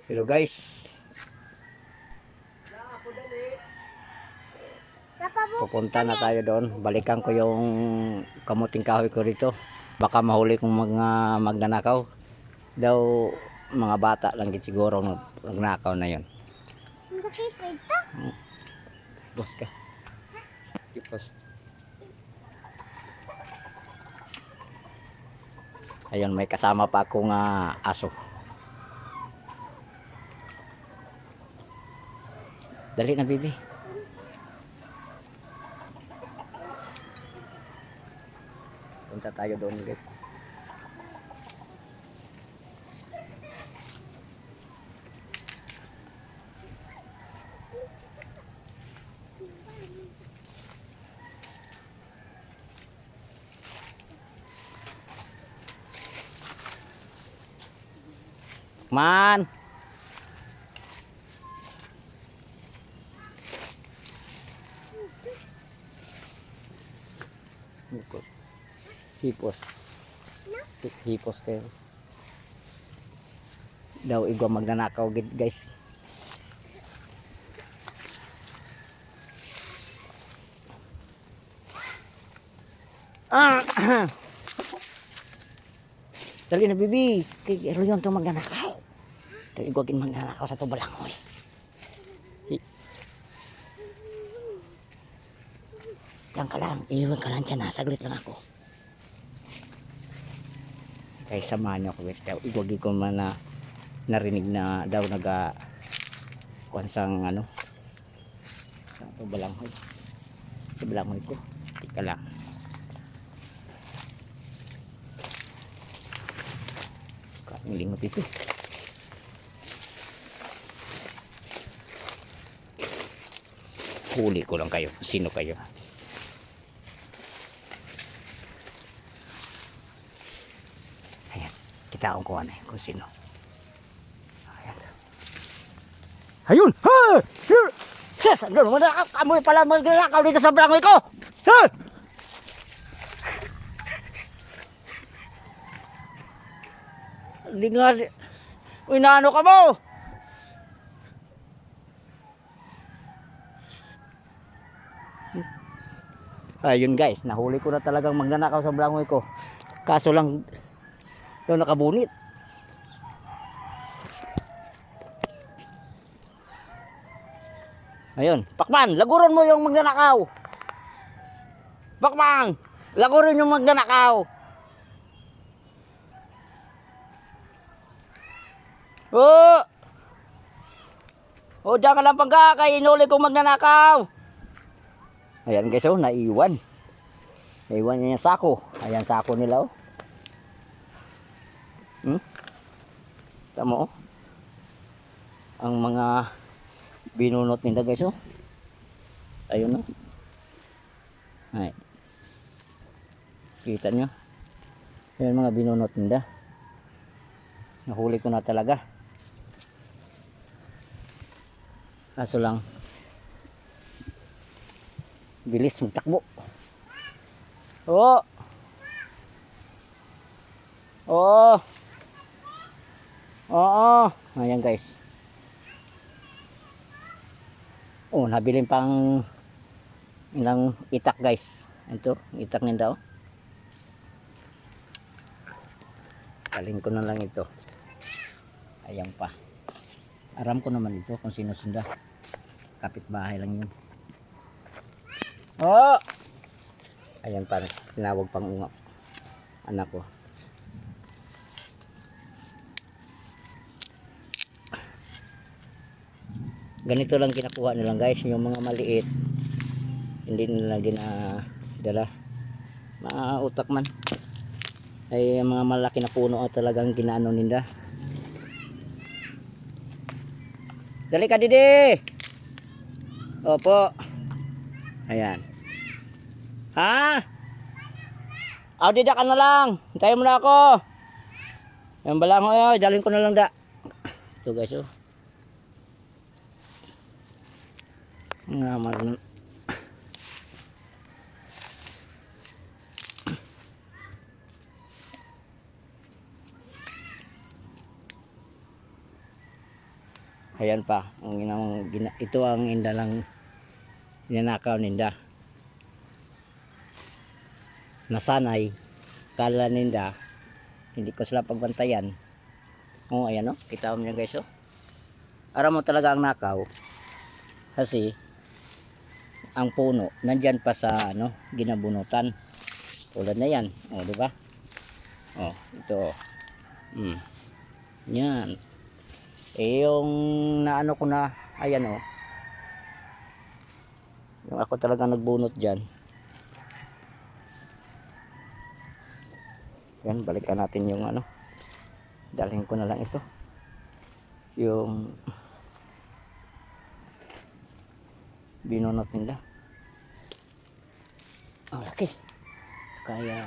Hello guys, pupunta na tayo doon. Balikan ko yung kamuting kahoy ko rito. Baka mahuli kong mga magnanakaw. Daw mga bata lang din siguro nagnakaw na yon. Bos ka. Ipos. Ayun, may kasama pa akong aso. Dali na, bibi. Punta tayo doon, guys. Man. Hipos. Hipos kayo. Daw igwa magnanakaw guys. Dali na bibi. Kay Royon to magnanakaw. Daw igwa gin magnanakaw sa to balangoy. Diyan ka lang. Iiwan ka lang dyan ha. Saglit lang ako. Kaya samahan nyo ako guys. Igwagi ko man na narinig na daw kuhansang ano sa balangoy. Sa balangoy ko. Tika lang. Ang lingot ito. Huli ko lang kayo. Sino kayo? Ayan. Kita ko ano kung sino. Ayan. Ayun! Ha! Yes! Ano naman na? Kamoy pala magnanakaw dito sa balangoy ko! Ha! Hindi nga... Uy, naano ka mo? Ayun guys, nahuli ko na talagang magnanakaw sa balangoy ko. Kaso lang doon nakabunit. Ayun, Pakman, laguron mo yung magnanakaw. Pakman, laguron yung magnanakaw. Oh! Oh, diyan ka lang pangka, kay inuli kong magnanakaw. Ayan guys, oh, naiwan. Naiwan niya yung sako. Ayan sako nila, oh. Tama, oh. Ang mga binunot nila guys, oh. Ayun, oh. Ay. Kita nyo. Ayan mga binunot nila. Nahuli ko na talaga. Kaso lang bilis magtakbo. Oh. Oh. Oo. Ayan guys. Oh, nabilin pang ilang itak guys. Ito, itak nila, oh. Kaling ko na lang ito. Ayan pa. Aram ko naman ito kung sino sunda. Kapitbahay lang yun. Oh! Ayan pa. Tinawag pang unga. Anak ko. Ganito lang kinakuha nilang guys. Yung mga maliit. Hindi nila ginadala. Mautak man. Ay mga malaki na puno at talagang ginaano nila. Dali ka didi. Opo. Ayan. Ha? Aw dida ka na lang. Hintayin mo na ako. Yung balangoy, dalhin ko na lang da. Ito guys, oh. Nga Ayan pa, ito ang inda lang ninakaw ninda. Nasanay, kala ninda, hindi ko sila pagbantayan. Oh, ayan oh, kita mo niya guys oh. Aram mo talaga ang nakaw. Kasi, ang puno, nandyan pa sa ano, ginabunutan. Tulad na yan, oh, di ba? Oh, ito oh. Yan. Eh, yung naano ko na, ayan oh. Yung ako talaga nagbunot dyan. Yan, balikan natin yung ano. Dalhin ko na lang ito. Yung binunot nila. Ang laki. Kaya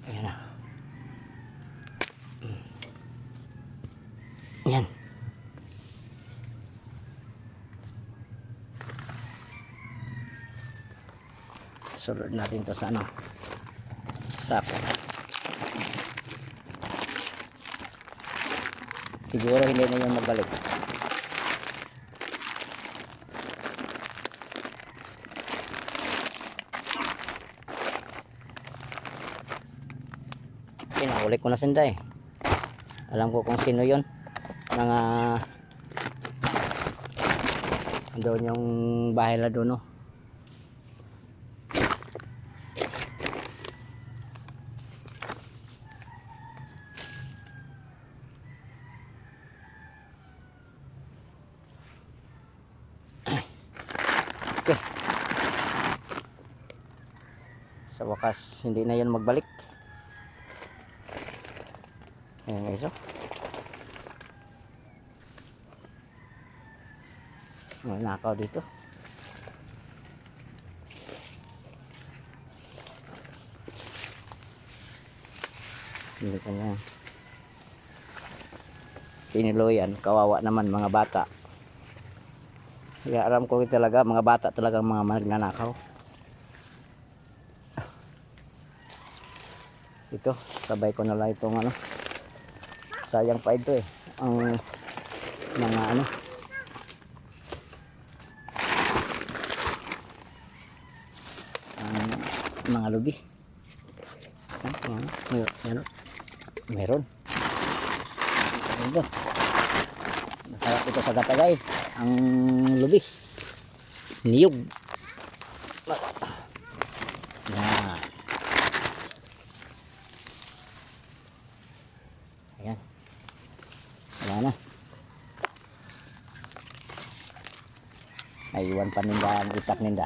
ayan na. Yan. Sulod natin to sa ano. Sako. Siguro hindi na yun magbalik. Pinahuli ko na sinda eh. Alam ko kung sino yun. Mga doon yung bahay na doon no. Okay. Sa wakas hindi na yun magbalik. Ayan guys oh. Nakaw dito. Hindi ka na piniloyan. Kawawa naman mga bata. Kaya alam ko talaga mga bata talagang mga magnanakaw. Ito, sabay ko na lang itong ano. Sayang pa ito eh. Ang mga ano. Mga lubi. Meron. Ito. Masarap ito sa gata guys. Ang lubi. Niyog. Yan. Ayan. Wala na. Naiwan pa ninda ang itak ninda.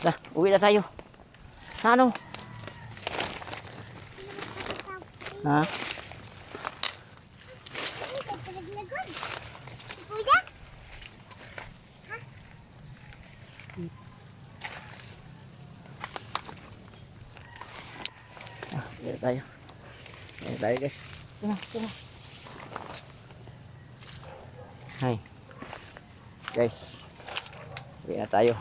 Dah, uwi na tayo. Ano? Ha? Uwi na tayo. Uwi na tayo guys. Tuna. Hi. Guys. Uwi na tayo.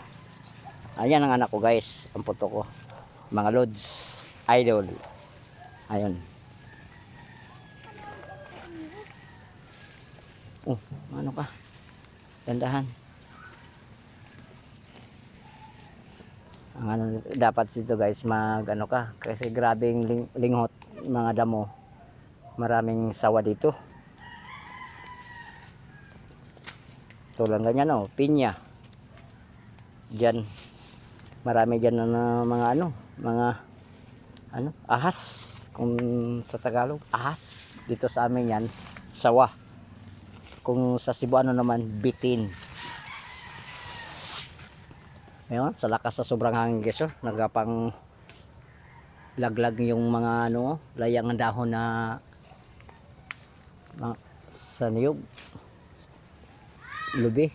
Ayan ang anak ko guys, ang puto ko. Mga Lods, idol. Ayun. Oh, ano ka? Dandahan. Ang ano dapat dito guys, mag ano ka kasi grabing linghot, mga damo. Maraming sawa dito. Tulad ganyan oh, pinya. Diyan marami dyan na mga ahas kung sa Tagalog, ahas. Dito sa amin yan sawa, kung sa Cebuano naman bitin. Ayun, sa lakas sa sobrang hangin guys oh, nagapang laglag yung mga layang ng dahon na sa niyog lubi.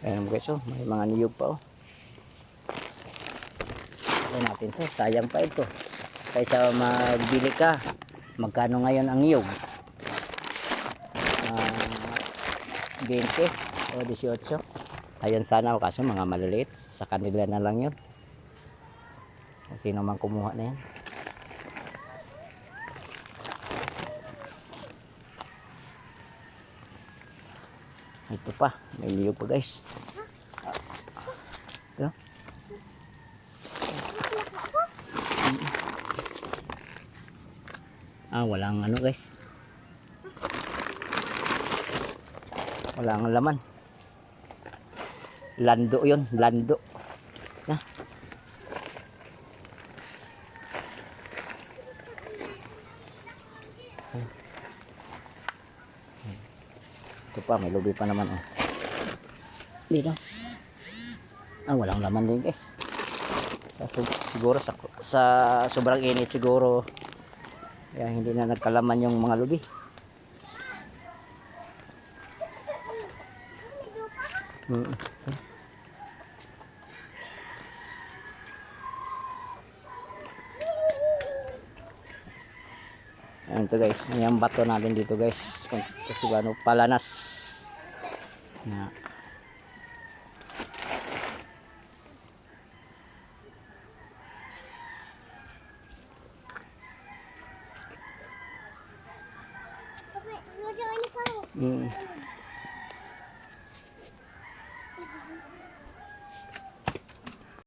Ayan guys, oh, may mga niyog pa oh. Ayan natin to, sayang pa ito. Kaysa magbili ka, magkano ngayon ang niyog? 20 o 18. Ayun sana, kaso mga maliliit. Sa kanila na lang yun. Kung sino man kumuha na yan. Ito pa, may niyog pa guys. Ito. Walang ano guys. Walang laman. Lando yun, lando. Na. Ito pa, may lubi pa naman oh. Dito. Walang laman din guys. Siguro sa sobrang init siguro. Kaya hindi na nagkalaman yung mga lubi. Ayan to guys. Yung bato natin dito guys. Kasi ano, palanas. Na.